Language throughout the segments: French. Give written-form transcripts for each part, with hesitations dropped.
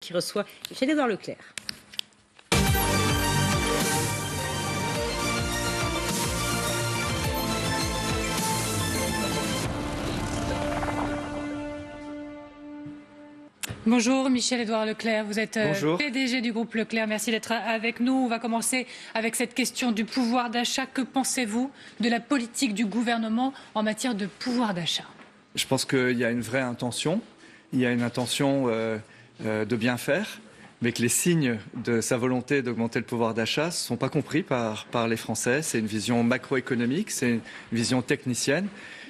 Qui reçoit Michel-Édouard Leclerc. Bonjour Michel-Édouard Leclerc, vous êtes PDG du groupe Leclerc, merci d'être avec nous. On va commencer avec cette question du pouvoir d'achat. Que pensez-vous de la politique du gouvernement en matière de pouvoir d'achat? Je pense qu'il y a une vraie intention, il y a une intention de bien faire, mais que les signes de sa volonté d'augmenter le pouvoir d'achat ne sont pas compris par les Français. C'est une vision macroéconomique, c'est une vision technicienne.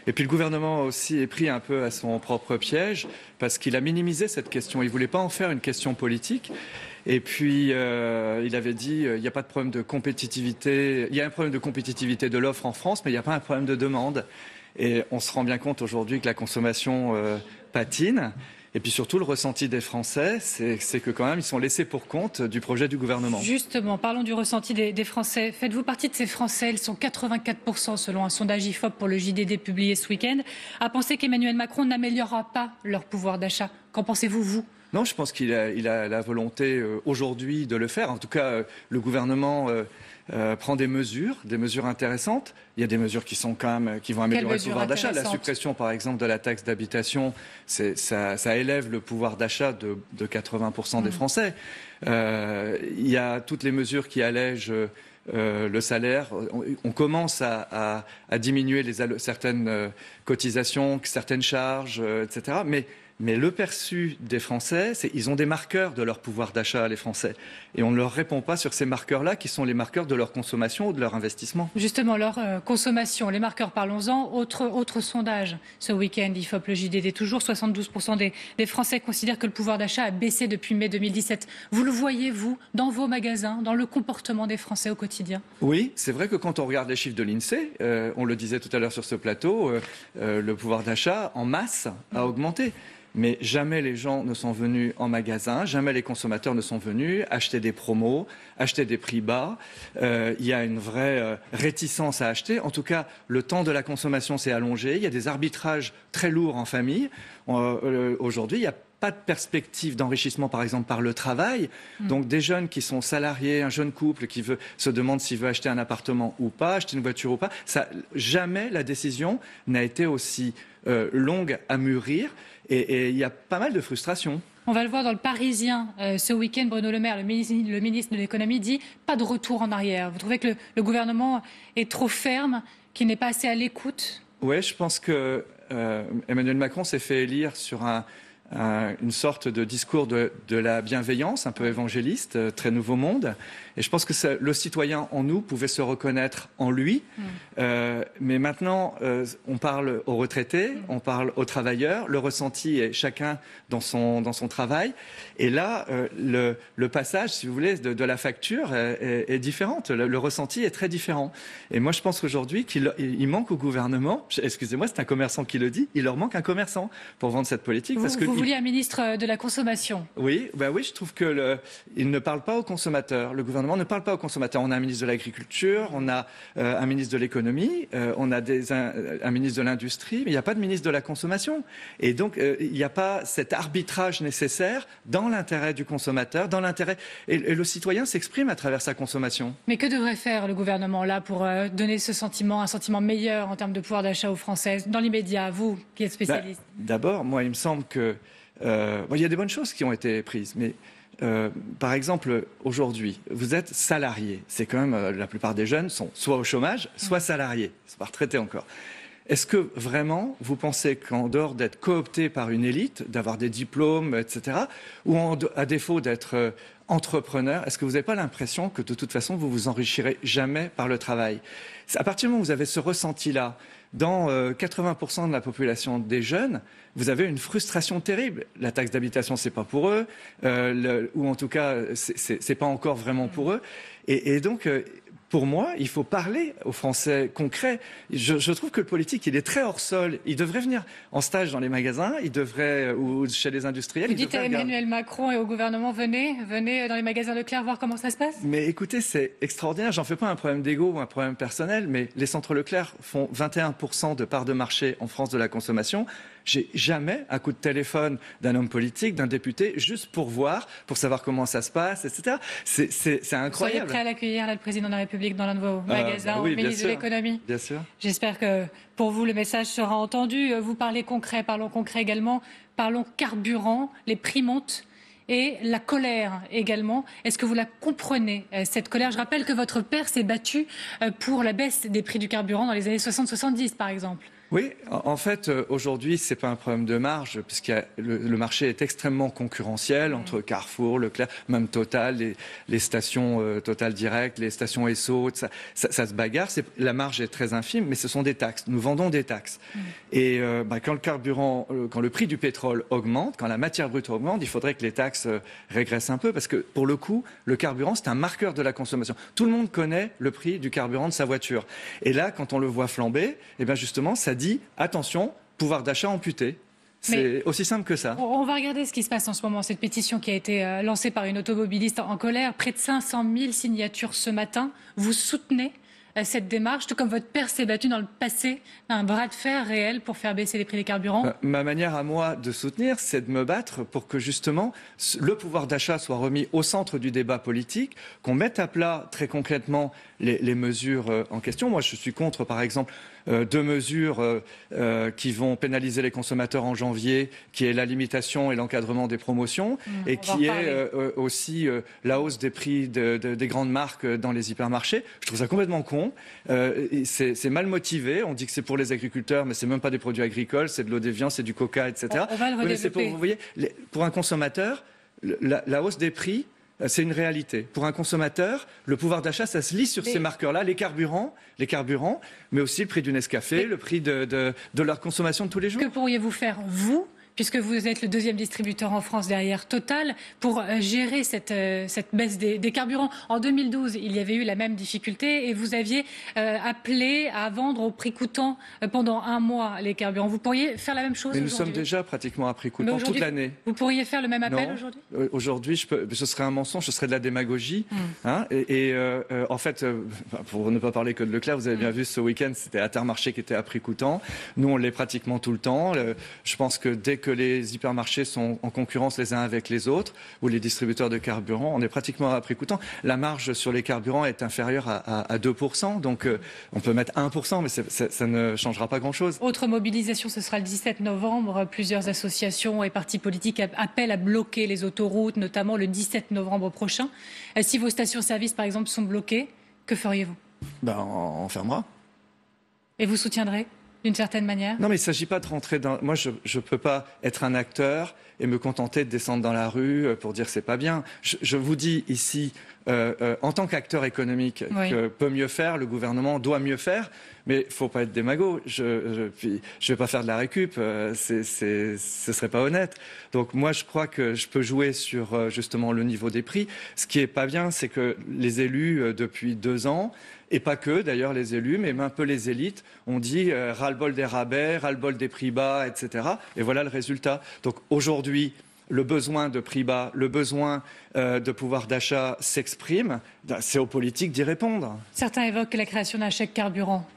Et puis le gouvernement aussi est pris un peu à son propre piège parce qu'il a minimisé cette question. Il ne voulait pas en faire une question politique. Et puis il avait dit il n'y a pas de problème de compétitivité. Il y a un problème de compétitivité de l'offre en France, mais il n'y a pas un problème de demande. Et on se rend bien compte aujourd'hui que la consommation patine. Et puis surtout, le ressenti des Français, c'est que quand même, ils sont laissés pour compte du projet du gouvernement. Justement, parlons du ressenti des Français. Faites-vous partie de ces Français? Ils sont 84% selon un sondage IFOP pour le JDD publié ce week-end, à penser qu'Emmanuel Macron n'améliorera pas leur pouvoir d'achat. Qu'en pensez-vous, vous? Non, je pense qu'il a la volonté aujourd'hui de le faire. En tout cas, le gouvernement prend des mesures intéressantes. Il y a des mesures qui sont quand même qui vont améliorer le pouvoir d'achat. La suppression, par exemple, de la taxe d'habitation, ça élève le pouvoir d'achat de 80% des Français. Il y a toutes les mesures qui allègent le salaire. On commence à diminuer certaines cotisations, certaines charges, etc. Mais le perçu des Français, c'est qu'ils ont des marqueurs de leur pouvoir d'achat, les Français. Et on ne leur répond pas sur ces marqueurs-là, qui sont les marqueurs de leur consommation ou de leur investissement. Justement, leur consommation, les marqueurs, parlons-en. Autre sondage ce week-end, IFOP, le JDD, toujours 72% des Français considèrent que le pouvoir d'achat a baissé depuis mai 2017. Vous le voyez, vous, dans vos magasins, dans le comportement des Français au quotidien? Oui, c'est vrai que quand on regarde les chiffres de l'INSEE, on le disait tout à l'heure sur ce plateau, le pouvoir d'achat en masse a augmenté. Mais jamais les gens ne sont venus en magasin, jamais les consommateurs ne sont venus acheter des promos, acheter des prix bas. Il y a une vraie réticence à acheter. En tout cas, le temps de la consommation s'est allongé. Il y a des arbitrages très lourds en famille. Aujourd'hui, il n'y a pas de perspective d'enrichissement, par exemple, par le travail. Donc, des jeunes qui sont salariés, un jeune couple qui se demande s'il veut acheter un appartement ou pas, acheter une voiture ou pas. Jamais la décision n'a été aussi longue à mûrir. Et il y a pas mal de frustration. On va le voir dans le Parisien ce week-end. Bruno Le Maire, le ministre de l'économie, dit pas de retour en arrière. Vous trouvez que le gouvernement est trop ferme, qu'il n'est pas assez à l'écoute? Oui, je pense que Emmanuel Macron s'est fait élire sur une sorte de discours de la bienveillance, un peu évangéliste, très nouveau monde. Et je pense que le citoyen en nous pouvait se reconnaître en lui. Mais maintenant, on parle aux retraités, on parle aux travailleurs. Le ressenti est chacun dans son travail. Et là, le passage, si vous voulez, de la facture est différente. Le ressenti est très différent. Et moi, je pense qu'aujourd'hui, qu'il manque au gouvernement, excusez-moi, c'est un commerçant qui le dit, il leur manque un commerçant pour vendre cette politique. Vous vouliez un ministre de la Consommation? Oui, oui, je trouve qu'il ne parle pas aux consommateurs. Le gouvernement ne parle pas aux consommateurs. On a un ministre de l'Agriculture, on a un ministre de l'Économie, on a un ministre de l'Industrie, mais il n'y a pas de ministre de la Consommation. Et donc, il n'y a pas cet arbitrage nécessaire dans l'intérêt du consommateur, dans l'intérêt... Et le citoyen s'exprime à travers sa consommation. Mais que devrait faire le gouvernement là pour donner un sentiment meilleur en termes de pouvoir d'achat aux Français? Dans l'immédiat, vous qui êtes spécialiste. D'abord, moi, il me semble que... il y a des bonnes choses qui ont été prises, mais par exemple, aujourd'hui, vous êtes salarié. C'est quand même, la plupart des jeunes sont soit au chômage, soit salariés. Ils sont pas retraités encore. Est-ce que vraiment, vous pensez qu'en dehors d'être coopté par une élite, d'avoir des diplômes, etc., ou à défaut d'être entrepreneur, est-ce que vous n'avez pas l'impression que de toute façon, vous vous enrichirez jamais par le travail? À partir du moment où vous avez ce ressenti-là, dans 80% de la population des jeunes, vous avez une frustration terrible. La taxe d'habitation, c'est pas pour eux, ou en tout cas, c'est pas encore vraiment pour eux. Et donc, pour moi, il faut parler aux Français concrets. Je trouve que le politique, il est très hors sol. Il devrait venir en stage dans les magasins, ou chez les industriels. Vous dites à Emmanuel Macron et au gouvernement, venez dans les magasins Leclerc voir comment ça se passe? Mais écoutez, c'est extraordinaire. J'en fais pas un problème d'ego ou un problème personnel, mais les centres Leclerc font 21% de part de marché en France de la consommation. j'ai jamais un coup de téléphone d'un homme politique, d'un député, juste pour voir, pour savoir comment ça se passe, etc. C'est incroyable. Vous seriez prêt à l'accueillir, là, le président de la République, dans l'un de vos magasins, oui, au ministre de l'économie? Bien sûr. J'espère que pour vous, le message sera entendu. Vous parlez concret, parlons concret également. Parlons carburant, les prix montent. Et la colère également. Est-ce que vous la comprenez, cette colère? Je rappelle que votre père s'est battu pour la baisse des prix du carburant dans les années 60-70, par exemple. Oui, en fait, aujourd'hui, c'est pas un problème de marge, puisque le marché est extrêmement concurrentiel entre Carrefour, Leclerc, même Total, les stations Total Direct, les stations Esso, ça se bagarre. La marge est très infime, mais ce sont des taxes. Nous vendons des taxes. Et quand le carburant, quand le prix du pétrole augmente, quand la matière brute augmente, il faudrait que les taxes régressent un peu, parce que pour le coup, le carburant, c'est un marqueur de la consommation. Tout le monde connaît le prix du carburant de sa voiture. Et là, quand on le voit flamber, eh bien justement, ça dit attention, pouvoir d'achat amputé. C'est aussi simple que ça. On va regarder ce qui se passe en ce moment. Cette pétition qui a été lancée par une automobiliste en colère, près de 500 000 signatures ce matin. Vous soutenez cette démarche, tout comme votre père s'est battu dans le passé, un bras de fer réel pour faire baisser les prix des carburants? Ma manière à moi de soutenir, c'est de me battre pour que justement le pouvoir d'achat soit remis au centre du débat politique, qu'on mette à plat très concrètement les mesures en question. Moi, je suis contre, par exemple, deux mesures qui vont pénaliser les consommateurs en janvier, qui est la limitation et l'encadrement des promotions, et qui est aussi la hausse des prix des grandes marques dans les hypermarchés. Je trouve ça complètement con. C'est mal motivé. On dit que c'est pour les agriculteurs, mais c'est même pas des produits agricoles, c'est de l'eau d'évian, c'est du coca, etc. On va le redévelopper. Vous voyez, pour un consommateur, la hausse des prix, c'est une réalité. Pour un consommateur, le pouvoir d'achat, ça se lit sur ces marqueurs-là, les carburants, mais aussi le prix du Nescafé, le prix de leur consommation de tous les jours. Que pourriez-vous faire, vous, puisque vous êtes le deuxième distributeur en France derrière Total, pour gérer cette baisse des carburants? En 2012, il y avait eu la même difficulté et vous aviez appelé à vendre au prix coûtant pendant un mois les carburants. Vous pourriez faire la même chose aujourd'hui? Mais nous sommes déjà pratiquement à prix coûtant toute l'année. Vous pourriez faire le même appel aujourd'hui? Aujourd'hui, ce serait un mensonge, ce serait de la démagogie. En fait, pour ne pas parler que de Leclerc, vous avez bien vu ce week-end, c'était Intermarché qui était à prix coûtant. Nous, on l'est pratiquement tout le temps. Je pense que dès que les hypermarchés sont en concurrence les uns avec les autres, ou les distributeurs de carburant, on est pratiquement à prix coûtant. La marge sur les carburants est inférieure à 2%, donc on peut mettre 1%, mais ça ne changera pas grand-chose. Autre mobilisation, ce sera le 17 novembre. Plusieurs associations et partis politiques appellent à bloquer les autoroutes, notamment le 17 novembre prochain. Si vos stations-service, par exemple, sont bloquées, que feriez-vous? On fermera. Et vous soutiendrez d'une certaine manière? Non, mais il ne s'agit pas de rentrer dans... Moi, je ne peux pas être un acteur et me contenter de descendre dans la rue pour dire c'est pas bien. Je vous dis ici, en tant qu'acteur économique, que peut mieux faire, le gouvernement doit mieux faire, mais il ne faut pas être démago. Je ne vais pas faire de la récup, ce serait pas honnête. Donc moi, je crois que je peux jouer sur justement le niveau des prix. Ce qui est pas bien, c'est que les élus, depuis 2 ans, et pas que d'ailleurs les élus, mais un peu les élites, ont dit ras-le-bol des rabais, ras-le-bol des prix bas, etc. Et voilà le résultat. Donc aujourd'hui, le besoin de prix bas, le besoin de pouvoir d'achat s'exprime. C'est aux politiques d'y répondre. Certains évoquent la création d'un chèque carburant.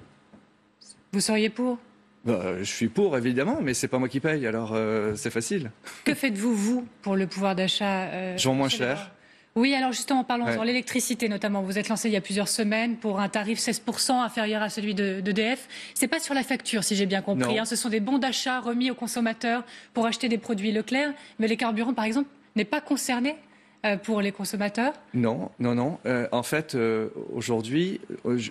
Vous seriez pour? Je suis pour, évidemment, mais c'est pas moi qui paye, alors c'est facile. Que faites-vous, vous, pour le pouvoir d'achat Je vends moins cher. Oui, alors justement, parlons-en. L'électricité, notamment. Vous êtes lancé il y a plusieurs semaines pour un tarif 16% inférieur à celui d'EDF. C'est pas sur la facture, si j'ai bien compris. Ce sont des bons d'achat remis aux consommateurs pour acheter des produits Leclerc. Mais les carburants, par exemple, n'est pas concerné pour les consommateurs? Non. En fait, aujourd'hui,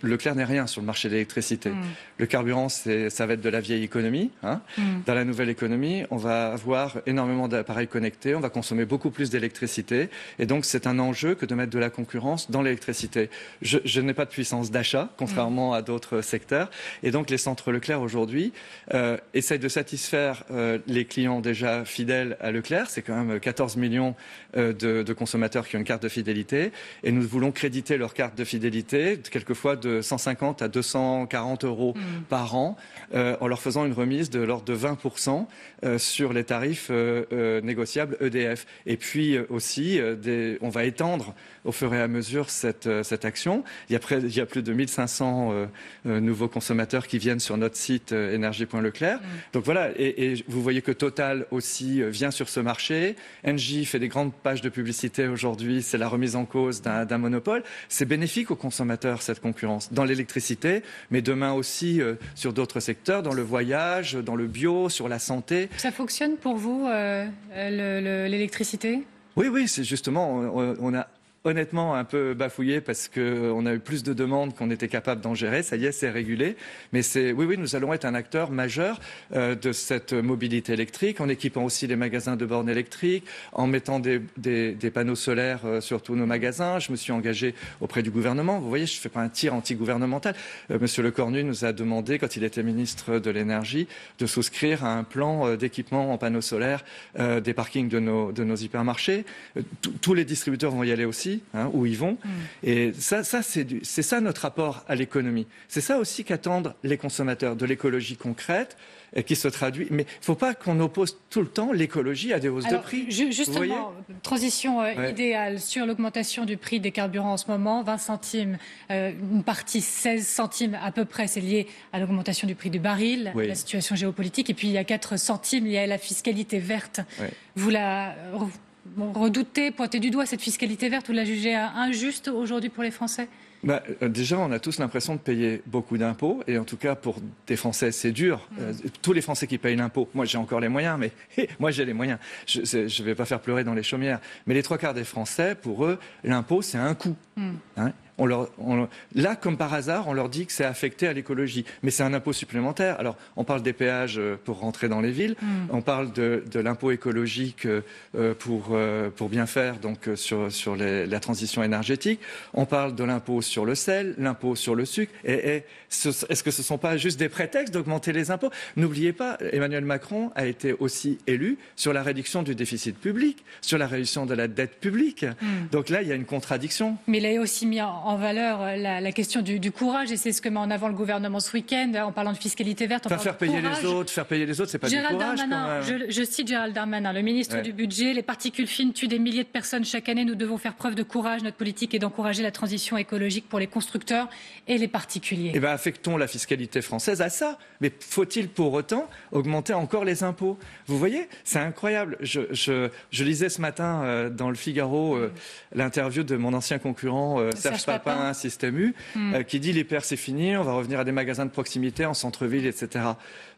Leclerc n'est rien sur le marché de l'électricité. Le carburant, ça va être de la vieille économie. Dans la nouvelle économie, on va avoir énormément d'appareils connectés, on va consommer beaucoup plus d'électricité. Et donc, c'est un enjeu que de mettre de la concurrence dans l'électricité. Je n'ai pas de puissance d'achat, contrairement à d'autres secteurs. Et donc, les centres Leclerc, aujourd'hui, essayent de satisfaire les clients déjà fidèles à Leclerc. C'est quand même 14 millions de consommateurs qui ont une carte de fidélité et nous voulons créditer leur carte de fidélité, quelquefois de 150 à 240 euros par an, en leur faisant une remise de l'ordre de 20% sur les tarifs négociables EDF. Et puis aussi, on va étendre au fur et à mesure cette action. Il y a plus de 1500 nouveaux consommateurs qui viennent sur notre site énergie.leclerc. Donc voilà, et vous voyez que Total aussi vient sur ce marché. Engie fait des grandes pages de publicité aujourd'hui, c'est la remise en cause d'un monopole. C'est bénéfique aux consommateurs, cette concurrence, dans l'électricité, mais demain aussi sur d'autres secteurs, dans le voyage, dans le bio, sur la santé. Ça fonctionne pour vous, l'électricité ? Oui, c'est justement, on a honnêtement un peu bafouillé parce qu'on a eu plus de demandes qu'on était capable d'en gérer. Ça y est, c'est régulé. Mais oui, nous allons être un acteur majeur de cette mobilité électrique, en équipant aussi les magasins de bornes électriques, en mettant des panneaux solaires sur tous nos magasins. Je me suis engagé auprès du gouvernement. Vous voyez, je ne fais pas un tir anti-gouvernemental. Monsieur Lecornu nous a demandé, quand il était ministre de l'Énergie, de souscrire à un plan d'équipement en panneaux solaires des parkings de nos hypermarchés. Tous les distributeurs vont y aller aussi. Où ils vont. Et ça c'est ça notre rapport à l'économie. C'est ça aussi qu'attendent les consommateurs, de l'écologie concrète et qui se traduit. Mais il ne faut pas qu'on oppose tout le temps l'écologie à des hausses de prix. Justement, transition idéale sur l'augmentation du prix des carburants en ce moment, 20 centimes, une partie 16 centimes à peu près, c'est lié à l'augmentation du prix du baril, la situation géopolitique, et puis il y a 4 centimes liés à la fiscalité verte. Vous la redoutez, pointez du doigt cette fiscalité verte, vous la jugez injuste aujourd'hui pour les Français ? Déjà, on a tous l'impression de payer beaucoup d'impôts, et en tout cas pour des Français, c'est dur. Tous les Français qui payent l'impôt, moi j'ai encore les moyens, mais moi j'ai les moyens. Je ne vais pas faire pleurer dans les chaumières. Mais les 3/4 des Français, pour eux, l'impôt c'est un coût. Là, comme par hasard, on leur dit que c'est affecté à l'écologie. Mais c'est un impôt supplémentaire. Alors, on parle des péages pour rentrer dans les villes. On parle de l'impôt écologique pour bien faire donc, sur la transition énergétique. On parle de l'impôt sur le sel, l'impôt sur le sucre. Est-ce que ce ne sont pas juste des prétextes d'augmenter les impôts ? N'oubliez pas, Emmanuel Macron a été aussi élu sur la réduction du déficit public, sur la réduction de la dette publique. Donc là, il y a une contradiction. Mais il a aussi mis en valeur la question du courage, et c'est ce que met en avant le gouvernement ce week-end, en parlant de fiscalité verte. Faire payer les autres, c'est pas Gérald du courage Darmanin, quand même. Je cite Gérald Darmanin, le ministre du Budget, les particules fines tuent des milliers de personnes chaque année, nous devons faire preuve de courage, notre politique est d'encourager la transition écologique pour les constructeurs et les particuliers. Affectons la fiscalité française à ça, mais faut-il pour autant augmenter encore les impôts ? Vous voyez, c'est incroyable. Je lisais ce matin dans le Figaro l'interview de mon ancien concurrent Serge Papin, Système U, qui dit l'hyper c'est fini, on va revenir à des magasins de proximité en centre-ville, etc.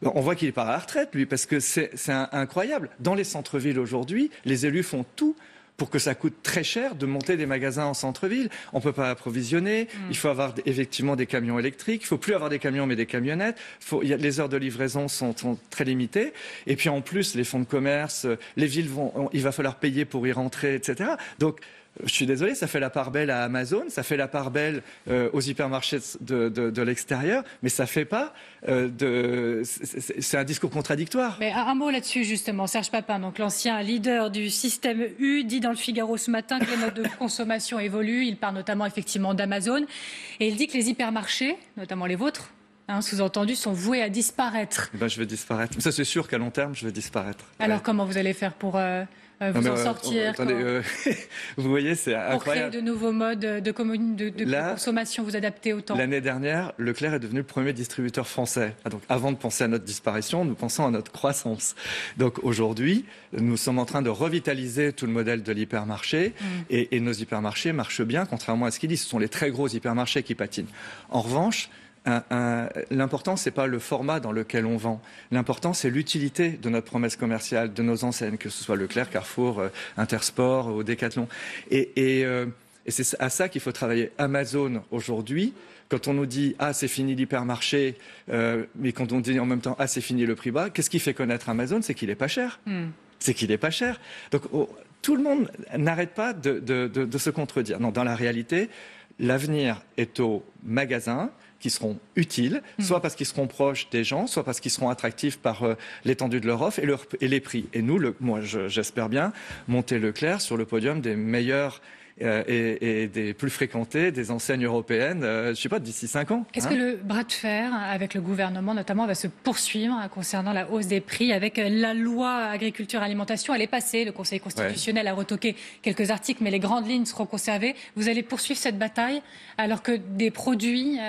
On voit qu'il n'est pas à la retraite, lui, parce que c'est incroyable. Dans les centres-villes aujourd'hui, les élus font tout pour que ça coûte très cher de monter des magasins en centre-ville. On ne peut pas approvisionner, il faut avoir effectivement des camions électriques, il ne faut plus avoir des camions mais des camionnettes, les heures de livraison sont très limitées, et puis en plus les fonds de commerce, les villes il va falloir payer pour y rentrer, etc. Donc je suis désolé, ça fait la part belle à Amazon, ça fait la part belle aux hypermarchés de l'extérieur, mais ça fait pas c'est un discours contradictoire. Mais un mot là-dessus justement, Serge Papin, donc l'ancien leader du Système U, dit dans le Figaro ce matin que les modes de consommation évoluent. Il parle notamment effectivement d'Amazon, et il dit que les hypermarchés, notamment les vôtres, sous-entendu, sont voués à disparaître. Je vais disparaître. Ça c'est sûr qu'à long terme, je vais disparaître. Alors comment vous allez faire pour vous en sortir vous voyez, c'est incroyable. Pour créer de nouveaux modes de consommation, vous adapter au temps. L'année dernière, Leclerc est devenu le premier distributeur français. Donc, avant de penser à notre disparition, nous pensons à notre croissance. Donc aujourd'hui, nous sommes en train de revitaliser tout le modèle de l'hypermarché et nos hypermarchés marchent bien, contrairement à ce qu'il dit. Ce sont les très gros hypermarchés qui patinent. En revanche, l'important, ce n'est pas le format dans lequel on vend. L'important, c'est l'utilité de notre promesse commerciale, de nos enseignes, que ce soit Leclerc, Carrefour, Intersport ou Decathlon. Et c'est à ça qu'il faut travailler. Amazon, aujourd'hui, quand on nous dit « Ah, c'est fini l'hypermarché mais quand on dit en même temps « Ah, c'est fini le prix bas », qu'est-ce qui fait connaître Amazon ? C'est qu'il n'est pas cher. C'est qu'il n'est pas cher. Donc, tout le monde n'arrête pas de se contredire. Non, dans la réalité, l'avenir est au magasin, qui seront utiles, soit parce qu'ils seront proches des gens, soit parce qu'ils seront attractifs par l'étendue de leur offre et les prix. Et nous, moi, j'espère bien monter Leclerc sur le podium des meilleurs et des plus fréquentés des enseignes européennes, je ne sais pas, d'ici 5 ans. Est-ce que le bras de fer avec le gouvernement, notamment, va se poursuivre concernant la hausse des prix avec la loi agriculture-alimentation? Elle est passée, le Conseil constitutionnel a retoqué quelques articles, mais les grandes lignes seront conservées. Vous allez poursuivre cette bataille alors que des produits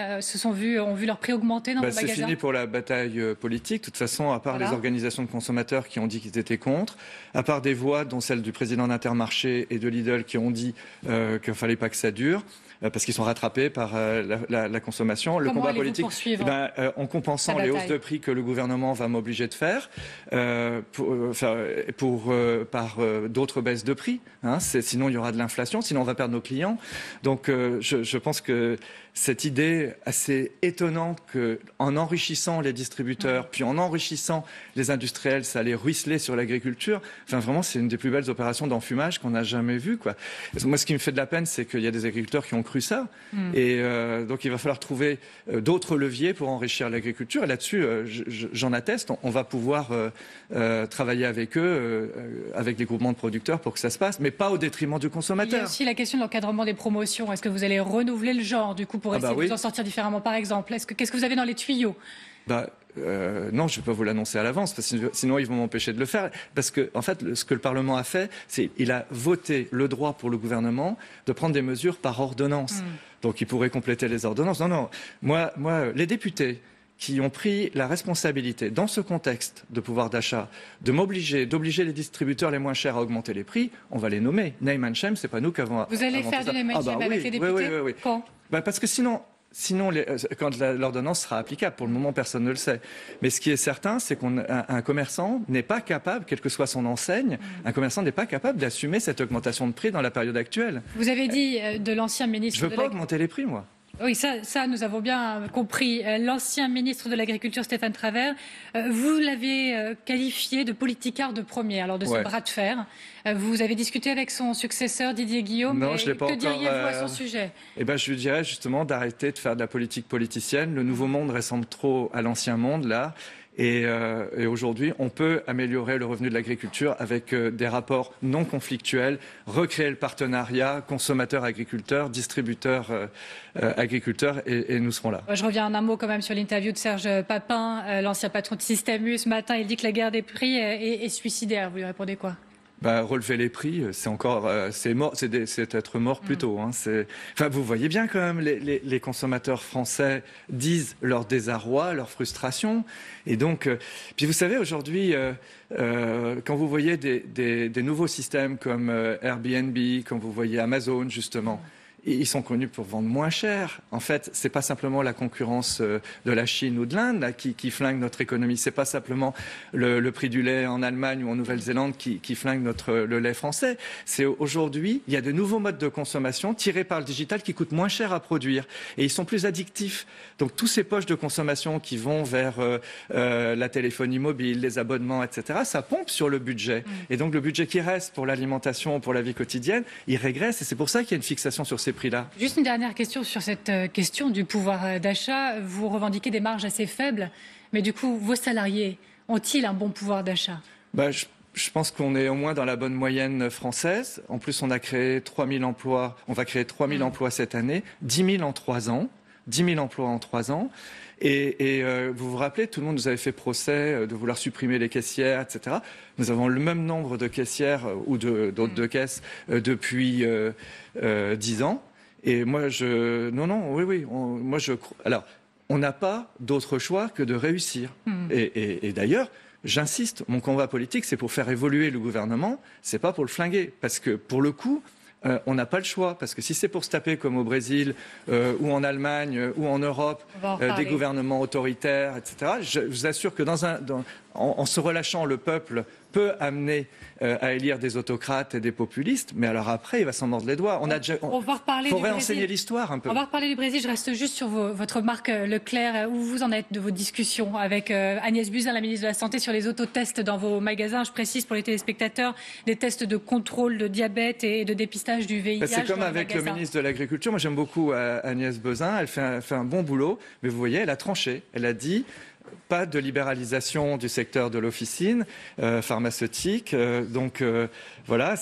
ont vu leur prix augmenter dans vos magasins? C'est fini pour la bataille politique. De toute façon, à part les organisations de consommateurs qui ont dit qu'ils étaient contre, à part des voix, dont celle du président d'Intermarché et de Lidl, qui ont dit qu'il ne fallait pas que ça dure, parce qu'ils sont rattrapés par la consommation. Le combat politique, en compensant les hausses de prix que le gouvernement va m'obliger de faire par d'autres baisses de prix. Sinon, il y aura de l'inflation, sinon on va perdre nos clients. Donc, je pense que cette idée assez étonnante qu'en enrichissant les distributeurs, puis en enrichissant les industriels, ça allait ruisseler sur l'agriculture. Enfin, vraiment, c'est une des plus belles opérations d'enfumage qu'on n'a jamais vues, quoi. Moi, ce qui me fait de la peine, c'est qu'il y a des agriculteurs qui ont cru ça. Et donc, il va falloir trouver d'autres leviers pour enrichir l'agriculture. Et là-dessus, j'en atteste. On va pouvoir travailler avec eux, avec les groupements de producteurs pour que ça se passe, mais pas au détriment du consommateur. Il y a aussi la question de l'encadrement des promotions. Est-ce que vous allez renouveler le genre, du coup, pour essayer de vous en sortir différemment, par exemple? Qu'est-ce que vous avez dans les tuyaux? Non, je ne vais pas vous l'annoncer à l'avance, parce que sinon ils vont m'empêcher de le faire. Parce que, en fait, ce que le Parlement a fait, c'est qu'il a voté le droit pour le gouvernement de prendre des mesures par ordonnance. Donc il pourrait compléter les ordonnances. Non. Moi, les députés qui ont pris la responsabilité, dans ce contexte de pouvoir d'achat, d'obliger les distributeurs les moins chers à augmenter les prix, on va les nommer. Name and shame, c'est pas nous qui avons. Vous allez faire du name and shame avec les députés? Oui. Quand? Parce que sinon, quand l'ordonnance sera applicable, pour le moment, personne ne le sait. Mais ce qui est certain, c'est qu'un commerçant n'est pas capable, quelle que soit son enseigne, un commerçant n'est pas capable d'assumer cette augmentation de prix dans la période actuelle. Vous avez dit de l'ancien ministre... Je ne veux pas augmenter les prix, moi. Oui, ça, nous avons bien compris. L'ancien ministre de l'Agriculture, Stéphane Travert, vous l'avez qualifié de politicard de première lors de ce bras de fer. Vous avez discuté avec son successeur, Didier Guillaume. Non, je l'ai pas que encore. diriez-vous à son sujet? Je lui dirais justement d'arrêter de faire de la politique politicienne. Le nouveau monde ressemble trop à l'ancien monde, là. Et aujourd'hui, on peut améliorer le revenu de l'agriculture avec des rapports non conflictuels, recréer le partenariat consommateur-agriculteur, distributeur-agriculteur, et nous serons là. Je reviens en un mot quand même sur l'interview de Serge Papin, l'ancien patron de Système U. Ce matin, il dit que la guerre des prix est suicidaire. Vous lui répondez quoi? Relever les prix, c'est encore, c'est être mort plus tôt. Vous voyez bien quand même, les consommateurs français disent leur désarroi, leur frustration. Et donc, puis vous savez, aujourd'hui, quand vous voyez des nouveaux systèmes comme Airbnb, quand vous voyez Amazon, justement, ils sont connus pour vendre moins cher. En fait, c'est pas simplement la concurrence de la Chine ou de l'Inde qui flingue notre économie. C'est pas simplement le prix du lait en Allemagne ou en Nouvelle-Zélande qui flingue le lait français. C'est aujourd'hui, il y a de nouveaux modes de consommation tirés par le digital qui coûtent moins cher à produire et ils sont plus addictifs. Donc tous ces poches de consommation qui vont vers la téléphonie mobile, les abonnements, etc., ça pompe sur le budget. Et donc le budget qui reste pour l'alimentation, pour la vie quotidienne, il régresse et c'est pour ça qu'il y a une fixation sur ces prix-là. Juste une dernière question sur cette question du pouvoir d'achat. Vous revendiquez des marges assez faibles, mais du coup, vos salariés ont-ils un bon pouvoir d'achat? Je pense qu'on est au moins dans la bonne moyenne française. En plus, on a créé 3 000 emplois. On va créer 3 000 emplois cette année, 10 000 en 3 ans. 10 000 emplois en 3 ans. Et vous vous rappelez, tout le monde nous avait fait procès de vouloir supprimer les caissières, etc. Nous avons le même nombre de caissières ou d'autres de caisses depuis 10 ans. Et moi, alors, on n'a pas d'autre choix que de réussir. Et d'ailleurs, j'insiste, mon combat politique, c'est pour faire évoluer le gouvernement, c'est pas pour le flinguer. Parce que, pour le coup, on n'a pas le choix, parce que si c'est pour se taper comme au Brésil ou en Allemagne ou en Europe, des gouvernements autoritaires, etc., je vous assure que en se relâchant, le peuple peut amener à élire des autocrates et des populistes, mais alors après, il va s'en mordre les doigts. On va reparler du Brésil. Enseigner l'histoire un peu. On va reparler du Brésil. Je reste juste sur votre marque Leclerc. Où vous en êtes de vos discussions avec Agnès Buzyn, la ministre de la Santé, sur les autotests dans vos magasins? Je précise pour les téléspectateurs, des tests de contrôle de diabète et de dépistage du VIH. C'est comme avec le ministre de l'Agriculture. Moi, j'aime beaucoup Agnès Buzyn. Elle fait un bon boulot, mais vous voyez, elle a tranché. Elle a dit pas de libéralisation du secteur de l'officine pharmaceutique. Voilà,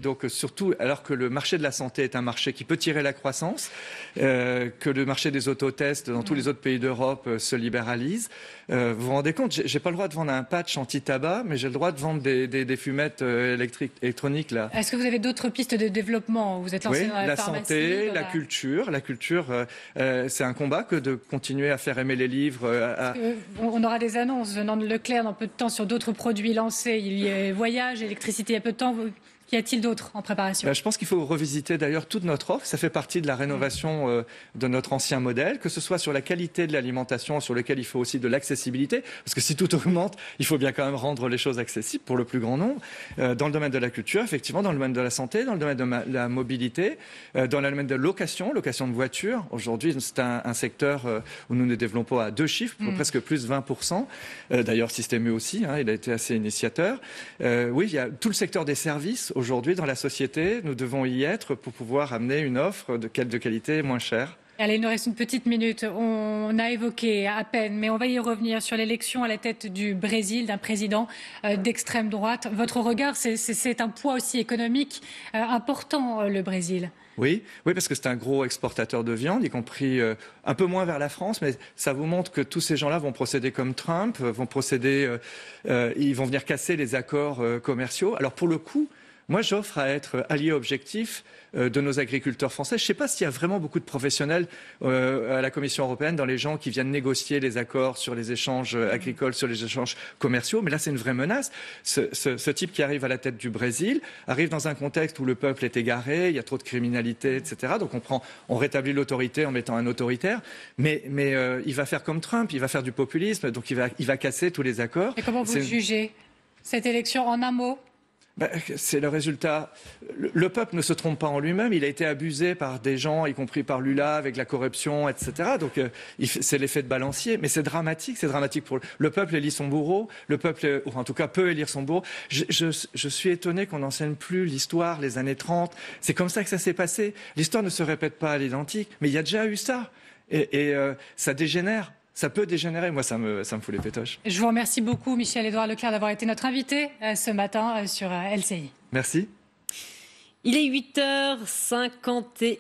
donc surtout alors que le marché de la santé est un marché qui peut tirer la croissance, que le marché des autotests dans tous les autres pays d'Europe se libéralise. Vous vous rendez compte, j'ai pas le droit de vendre un patch anti-tabac, mais j'ai le droit de vendre des fumettes électroniques là. Est-ce que vous avez d'autres pistes de développement? Vous êtes lancé dans la pharmacie, santé, la culture. La culture, c'est un combat que de continuer à faire aimer les livres. On aura des annonces venant de Leclerc dans peu de temps sur d'autres produits lancés. Il y a voyage, électricité, il y a peu de temps. Qu'y a-t-il d'autre en préparation? Je pense qu'il faut revisiter d'ailleurs toute notre offre. Ça fait partie de la rénovation de notre ancien modèle, que ce soit sur la qualité de l'alimentation, sur lequel il faut aussi de l'accessibilité. Parce que si tout augmente, il faut bien quand même rendre les choses accessibles pour le plus grand nombre. Dans le domaine de la culture, effectivement, dans le domaine de la santé, dans le domaine de la mobilité, dans le domaine de location de voitures. Aujourd'hui, c'est un secteur où nous ne développons à 2 chiffres, presque plus 20%. D'ailleurs, Système U aussi, il a été assez initiateur. Oui, il y a tout le secteur des services. Aujourd'hui, dans la société, nous devons y être pour pouvoir amener une offre de qualité moins chère. Allez, il nous reste une petite minute. On a évoqué à peine, mais on va y revenir sur l'élection à la tête du Brésil d'un président d'extrême droite. Votre regard, c'est un poids aussi économique important, le Brésil. Oui, parce que c'est un gros exportateur de viande, y compris un peu moins vers la France, mais ça vous montre que tous ces gens-là vont procéder comme Trump, ils vont venir casser les accords commerciaux. Alors pour le coup, moi, j'offre à être allié objectif de nos agriculteurs français. Je ne sais pas s'il y a vraiment beaucoup de professionnels à la Commission européenne dans les gens qui viennent négocier les accords sur les échanges agricoles, sur les échanges commerciaux. Mais là, c'est une vraie menace. Ce type qui arrive à la tête du Brésil arrive dans un contexte où le peuple est égaré, il y a trop de criminalité, etc. Donc on rétablit l'autorité en mettant un autoritaire. Mais il va faire comme Trump, il va faire du populisme, donc il va casser tous les accords. Et comment vous jugez cette élection en un mot? C'est le résultat. Le peuple ne se trompe pas en lui-même. Il a été abusé par des gens, y compris par Lula, avec la corruption, etc. Donc c'est l'effet de balancier. Mais c'est dramatique. C'est dramatique pour le peuple élit son bourreau. Le peuple, ou en tout cas, peut élire son bourreau. Je suis étonné qu'on n'enseigne plus l'histoire, les années 30. C'est comme ça que ça s'est passé. L'histoire ne se répète pas à l'identique. Mais il y a déjà eu ça. Et ça dégénère. Ça peut dégénérer. Moi, ça me fout les pétoches. Je vous remercie beaucoup, Michel-Édouard Leclerc, d'avoir été notre invité ce matin sur LCI. Merci. Il est 8h51.